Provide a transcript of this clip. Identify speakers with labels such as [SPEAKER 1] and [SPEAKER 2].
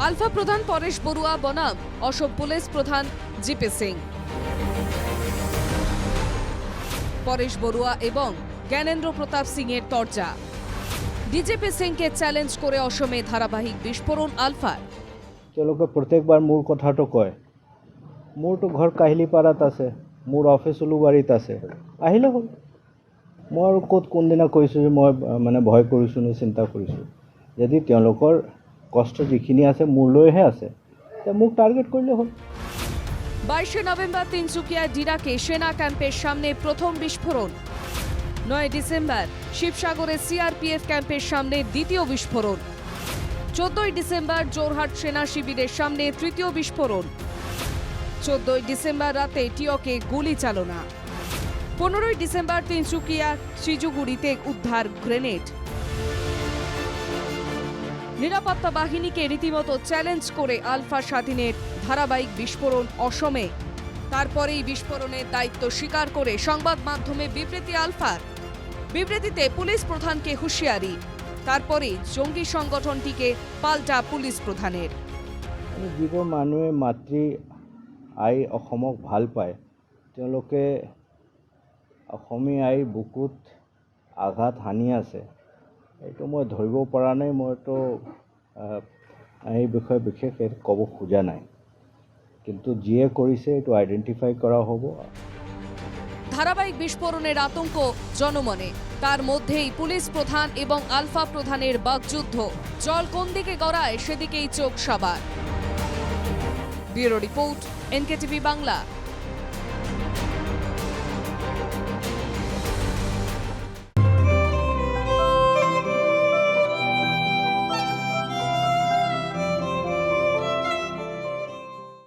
[SPEAKER 1] Alpha প্রধান পরেশ বড়ুয়া বনাম অসম police প্রধান জিপি সিং। পরেশ বড়ুয়া এবং জ্ঞানেন্দ্র প্ৰতাপ সিংয়ের তরজা। ডিজিপি সিংকে চ্যালেঞ্জ করে অসমে ধারাবাহিক বিস্ফোরণ আলফার।
[SPEAKER 2] তেওঁলোকে প্ৰত্যেকবাৰ মোৰ কথাটো কয়, মোৰতো ঘৰ কাহিলীপাৰাত আছে, মোৰ অফিচ উলুবাৰীত আছে, আহিলে হ'ল। মই আৰু ক'ত কোনদিনা কৈছোঁ যে মই মানে ভয় কৰিছোঁ নে চিন্তা কৰিছোঁ। যদি তেওঁলোকৰ কষ্ট যিখিনি আছে মোৰলৈহে আছে, তে মোক টাৰ্গেট কৰিলে হ'ল।
[SPEAKER 1] 22 নভেম্বর তিনসুকিয়ার ডিরাকে সেনা ক্যাম্পের সামনে প্রথম বিস্ফোরণ। 9 ডিসেম্বর শিবসাগরে সিআরপিএফ ক্যাম্পের সামনে দ্বিতীয় বিস্ফোরণ। 14 ডিসেম্বর জোরহাট সেনা শিবিরের সামনে তৃতীয় বিস্ফোরণ। 14 ডিসেম্বর রাতে টিওকে গুলি চালনা। 15 ডিসেম্বর তিনসুকিয়ার সিজুগুড়িতে উদ্ধার গ্রেনেড। নিরাপত্তা বাহিনীকে রীতিমতো চ্যালেঞ্জ করে আলফা স্বাধীনের ধারাবাহিক বিস্ফোরণ অসমে। তারপরেই বিস্ফোরণের দায়িত্ব স্বীকার করে সংবাদ মাধ্যমে বিবৃতি আলফার। বিবৃতিতে পুলিশ প্ৰধানকে হুঁশিয়ারি। তারপরেই জঙ্গি সংগঠনটিকে পাল্টা পুলিশ প্ৰধানের।
[SPEAKER 2] যিবোৰ মানুহে মাতৃ আই অসমক ভাল পায়, তেওঁলোকে অসমীয়া আইৰ বুকুত আঘাত হানি আছে। এইটো মই ধৰিব পৰা নাই। মইতো এই বিষয়ে বিশেষ ক'ব খোজা নাই, কিন্তু যিয়ে কৰিছে এইটো আইডেন্টিফাই কৰা হ'ব।
[SPEAKER 1] ধারাবাহিক বিস্ফোরণের আতঙ্ক জনমনে। তার মধ্যেই পুলিশ প্রধান এবং আলফা প্রধানের বাকযুদ্ধ। জল কোন দিকে গড়ায় সেদিকেই চোখ সবার। Bureau report, NKTV Bangla.